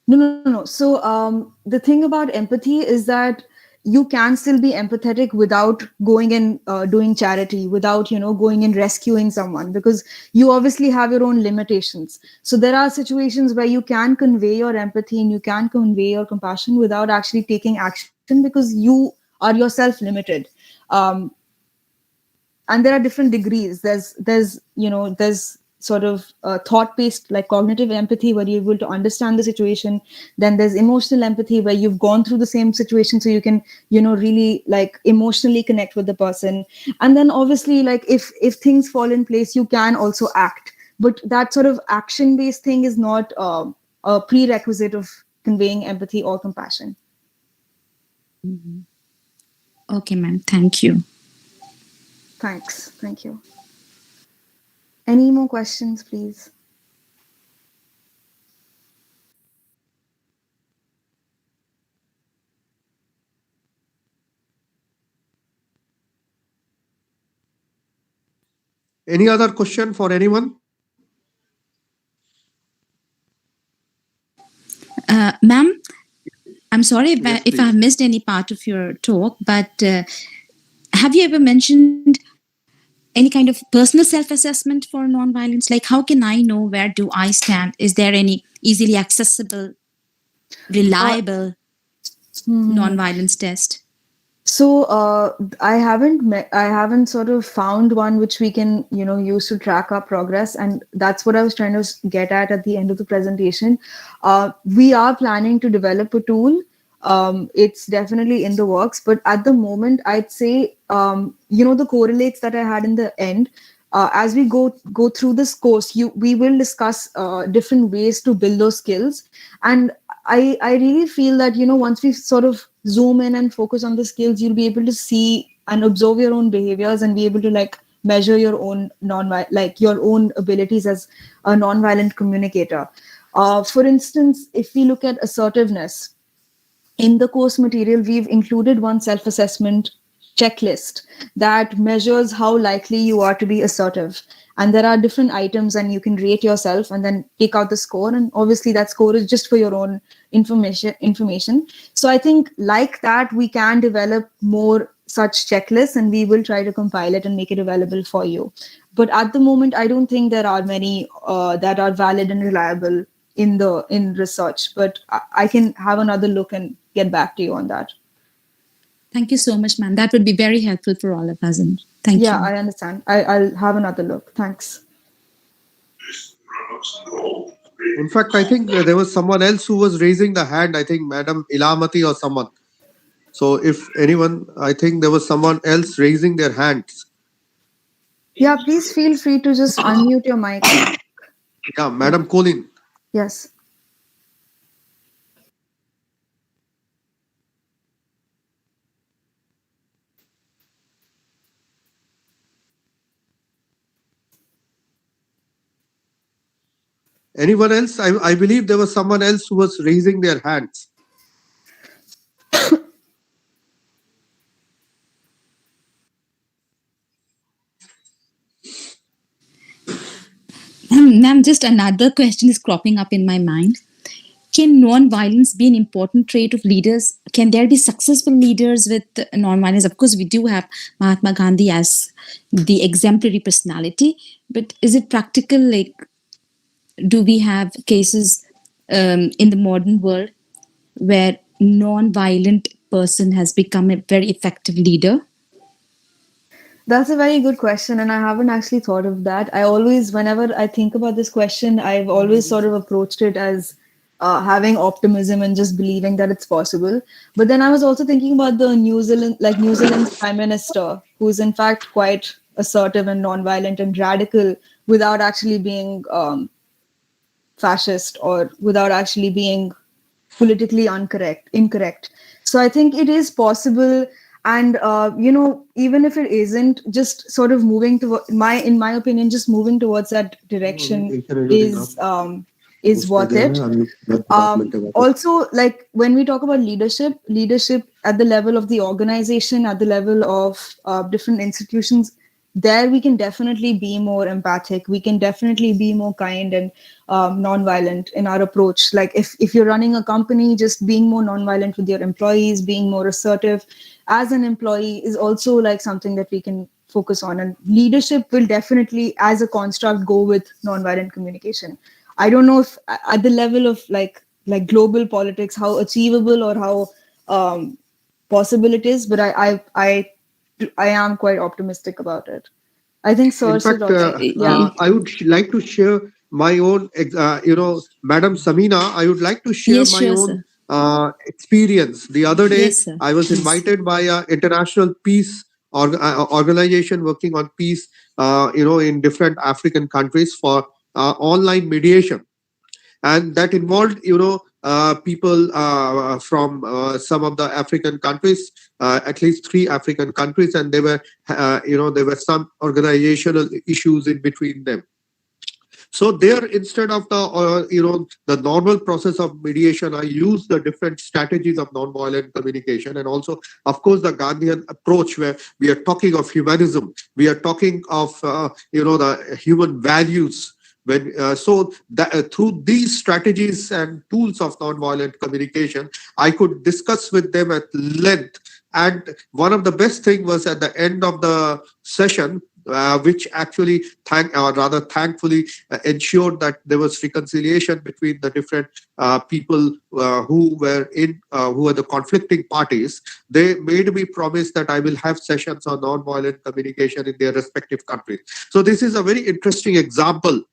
no. So the thing about empathy is that you can still be empathetic without going and doing charity, without going and rescuing someone, because you obviously have your own limitations. So there are situations where you can convey your empathy and you can convey your compassion without actually taking action, because you are yourself limited. um, and there are different degrees. There's sort of thought based, like cognitive empathy, where you're able to understand the situation. Then there's emotional empathy, where you've gone through the same situation, so you can really like emotionally connect with the person. And then obviously, like if things fall in place, you can also act, but that sort of action based thing is not a prerequisite of conveying empathy or compassion. Okay, ma'am. Thank you. Thanks. Thank you. Any more questions, please? Any other question for anyone? Ma'am, I'm sorry Yes, if I have please. missed any part of your talk, but have you ever mentioned any kind of personal self-assessment for non-violence? Like, how can I know where do I stand? Is there any easily accessible, Uh, reliable? non-violence test? So I haven't sort of found one which we can use to track our progress, and that's what I was trying to get at the end of the presentation. We are planning to develop a tool. It's definitely in the works, but at the moment, I'd say the correlates that I had in the end. As we go through this course, we will discuss different ways to build those skills, and I really feel that once we sort of zoom in and focus on the skills, you'll be able to see and observe your own behaviors and be able to measure your own your own abilities as a non-violent communicator. For instance, if we look at assertiveness, in the course material, we've included one self-assessment checklist that measures how likely you are to be assertive. And there are different items, and you can rate yourself and then take out the score. And obviously, that score is just for your own information. So I think like that, we can develop more such checklists, and we will try to compile it and make it available for you. But at the moment, I don't think there are many that are valid and reliable in research. But I can have another look and get back to you on that. Thank you so much, ma'am. That would be very helpful for all of us. And thank Yeah, you. I understand. I'll have another look. Thanks. In fact, I think there was someone else who was raising the hand. I think Madam Ilamati or someone. So if anyone, I think there was someone else raising their hands. Yeah, please feel free to just unmute your mic. Yeah, Madam Colin. Yes. Anyone else? I believe there was someone else who was raising their hands. Ma'am, just another question is cropping up in my mind. Can non-violence be an important trait of leaders? Can there be successful leaders with non-violence? Of course, we do have Mahatma Gandhi as the exemplary personality, but is it practical? Like, do we have cases in the modern world where non-violent person has become a very effective leader? That's a very good question, and I haven't actually thought of that. Whenever I think about this question, I've always sort of approached it as having optimism and just believing that it's possible. But then I was also thinking about the New Zealand's Prime Minister, who's in fact quite assertive and non-violent and radical without actually being fascist or without actually being politically incorrect. So I think it is possible, and even if it isn't, just sort of moving to in my opinion, just moving towards that direction is worth it. Also, like when we talk about leadership at the level of the organization, at the level of different institutions, there we can definitely be more empathic. We can definitely be more kind and non-violent in our approach. Like if you're running a company, just being more non-violent with your employees, being more assertive as an employee is also like something that we can focus on. And leadership will definitely, as a construct, go with non-violent communication. I don't know if at the level of like global politics, how achievable or how possible it is, but I am quite optimistic about it. I think Sir In fact, I would like to share my own, Madam Samina, I would like to share Yes, my sure, own sir. experience. The other day, Yes, sir. I was invited by an international peace organization working on peace, in different African countries for online mediation. And that involved people from some of the African countries, at least 3 African countries, and there were some organizational issues in between them. So there, instead of the normal process of mediation, I use the different strategies of nonviolent communication, and also, of course, the Gandhian approach, where we are talking of humanism, we are talking of the human values. Through these strategies and tools of nonviolent communication, I could discuss with them at length. And one of the best thing was, at the end of the session, which actually thankfully ensured that there was reconciliation between the different people who were the conflicting parties. They made me promise that I will have sessions on non-violent communication in their respective countries. So this is a very interesting example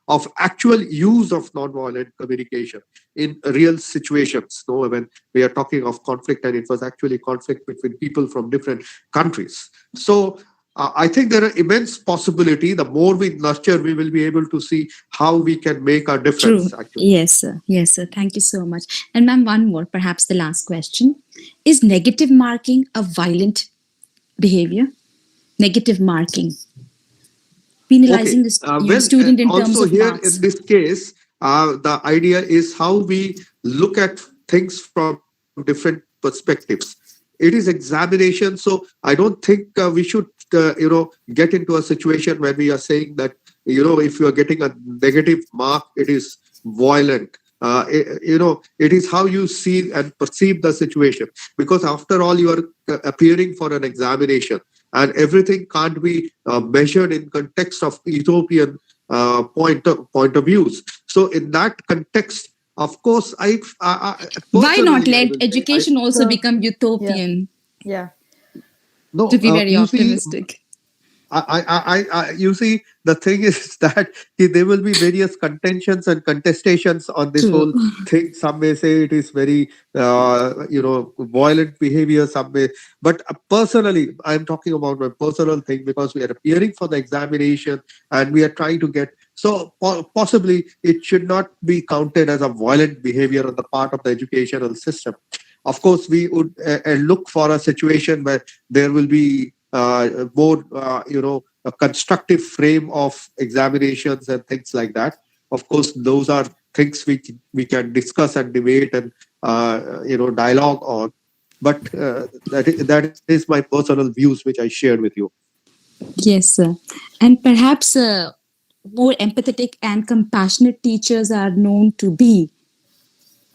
of actual use of non-violent communication in real situations. No, when we are talking of conflict, and it was actually conflict between people from different countries. So I think there are immense possibility. The more we nurture, we will be able to see how we can make a True. difference. Actually, Yes, sir. Yes, sir. Thank you so much. And ma'am, one more, perhaps the last question. Is negative marking a violent behavior? Negative marking. Penalizing the student in terms also of here marks. in this case, the idea is how we look at things from different perspectives. It is examination, so I don't think we should, get into a situation where we are saying that, if you are getting a negative mark, it is violent. It is how you see and perceive the situation, because after all, you are appearing for an examination, and everything can't be measured in context of Ethiopian point of views. So in that context, of course, Why not personally, I let will say, education also become utopian? Yeah. To be very you see, optimistic. you see, the thing is that there will be various contentions and contestations on this True. whole thing. Some may say it is very, violent behavior. Some may, but personally, I'm talking about my personal thing, because we are appearing for the examination and we are trying to get. So possibly it should not be counted as a violent behavior on the part of the educational system. Of course, we would look for a situation where there will be more, a constructive frame of examinations and things like that. Of course, those are things we can discuss and debate and dialogue on. But that is my personal views, which I shared with you. Yes, sir. And perhaps more empathetic and compassionate teachers are known to be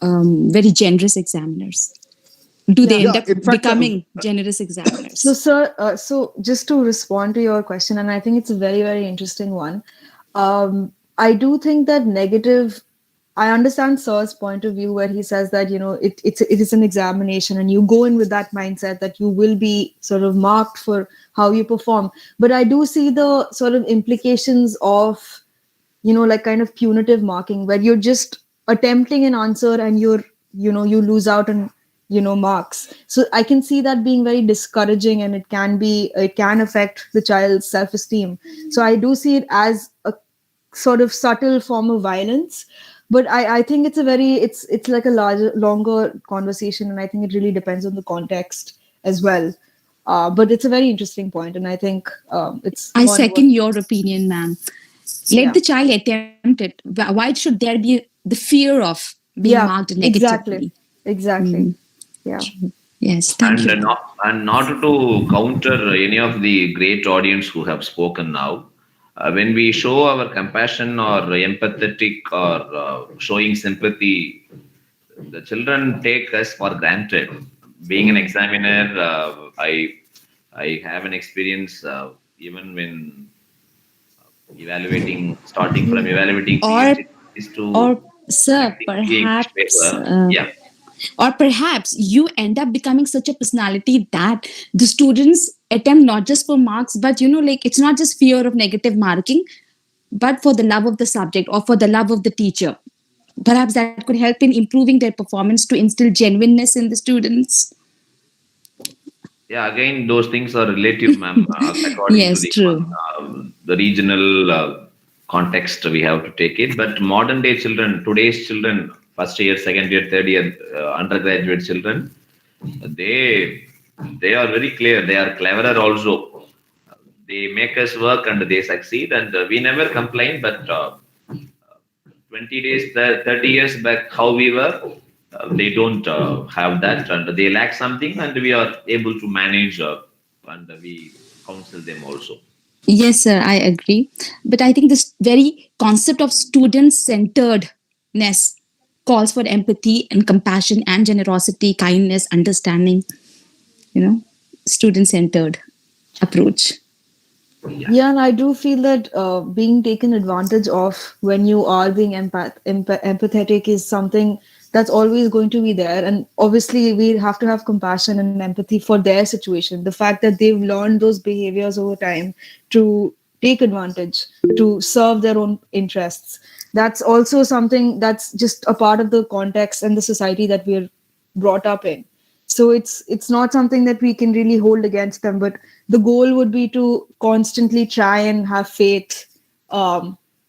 very generous examiners. Do they Yeah. end up In fact, becoming generous examiners? So, sir, so just to respond to your question, and I think it's a very, very interesting one. I do think that negative. I understand Sir's point of view where he says that it is an examination, and you go in with that mindset that you will be sort of marked for how you perform. But I do see the sort of implications of like kind of punitive marking, where you're just attempting an answer and you lose out on marks. So I can see that being very discouraging, and it can affect the child's self-esteem. So I do see it as a sort of subtle form of violence. But I think it's like a longer conversation, and I think it really depends on the context as well. But it's a very interesting point, and I think it's I one second your opinion, ma'am. Let Yeah. the child attempt it. Why should there be the fear of being marked negatively? Exactly. Yeah. Yes, thank And you. not to counter any of the great audience who have spoken now, when we show our compassion or empathetic or showing sympathy, the children take us for granted. Being an examiner, I have an experience even when starting from evaluating Or, PhD is or to sir, correcting the English perhaps, paper. Yeah. or perhaps you end up becoming such a personality that the students attempt not just for marks, but like it's not just fear of negative marking, but for the love of the subject or for the love of the teacher. Perhaps that could help in improving their performance to instill genuineness in the students. Yeah, again, those things are relative, ma'am, according to Yes, true. the regional context we have to take it. But modern day children, today's children, first year, second year, third year, undergraduate children, they they are very clear. They are cleverer also. They make us work and they succeed, and we never complain. But 20 days, 30 years back, how we were, they don't have that, and they lack something, and we are able to manage, and we counsel them also. Yes, sir, I agree. But I think this very concept of student centeredness calls for empathy and compassion and generosity, kindness, understanding, student centered approach. Yeah, and I do feel that being taken advantage of when you are being empathetic is something that's always going to be there. And obviously, we have to have compassion and empathy for their situation. The fact that they've learned those behaviors over time to take advantage, to serve their own interests. That's also something that's just a part of the context and the society that we're brought up in. So it's not something that we can really hold against them, but the goal would be to constantly try and have faith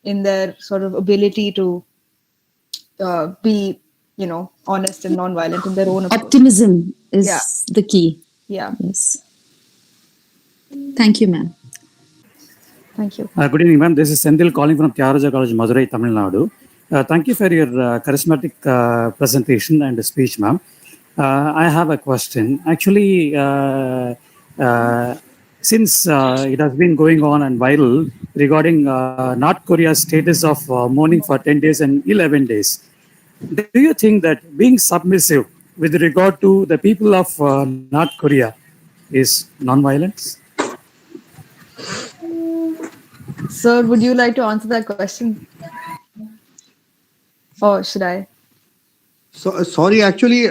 in their sort of ability to be, honest and non-violent in their own approach. Optimism is Yeah. the key. Yeah. Yes. Thank you, ma'am. Thank you. Good evening, ma'am. This is Sendil calling from Tyagaraja College, Madurai, Tamil Nadu. Thank you for your charismatic presentation and speech, ma'am. I have a question. Actually, since it has been going on and viral regarding North Korea's status of mourning for 10 days and 11 days, do you think that being submissive with regard to the people of North Korea is non-violence? Sir, would you like to answer that question? Or should I? So sorry, actually,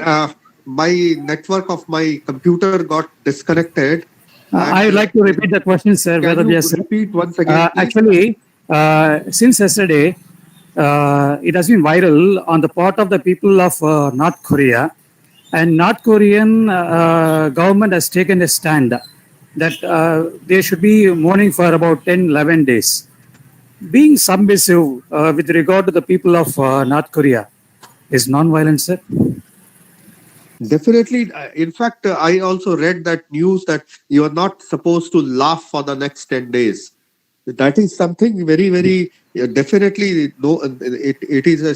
my network of my computer got disconnected. I would like to repeat the question, sir. Can you repeat once again, please? Actually, since yesterday, it has been viral on the part of the people of North Korea, and North Korean government has taken a stand that they should be mourning for about 10, 11 days. Being submissive with regard to the people of North Korea is non-violent, sir? Definitely. In fact, I also read that news that you are not supposed to laugh for the next 10 days. That is something very, very definitely. No, it is a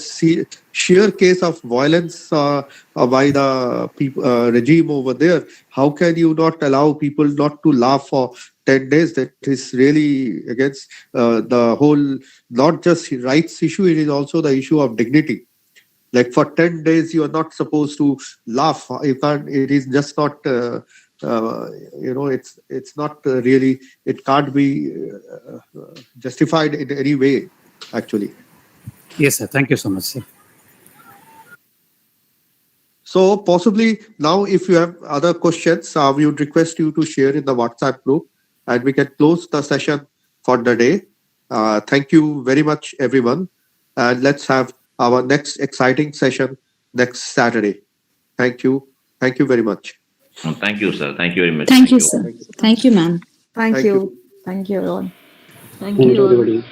sheer case of violence by the regime over there. How can you not allow people not to laugh for 10 days? That is really against the whole, not just rights issue, it is also the issue of dignity. Like for 10 days, you are not supposed to laugh. You can't, it is just not, it's not really, it can't be justified in any way, actually. Yes, sir. Thank you so much, sir. So possibly now, if you have other questions, we would request you to share in the WhatsApp group and we can close the session for the day. Thank you very much, everyone. And let's have our next exciting session next Saturday. Thank you. Thank you very much. Thank you, sir. Thank you very much. Thank you, sir. Thank you, ma'am. Thank you. Thank you, everyone. Thank you, everybody.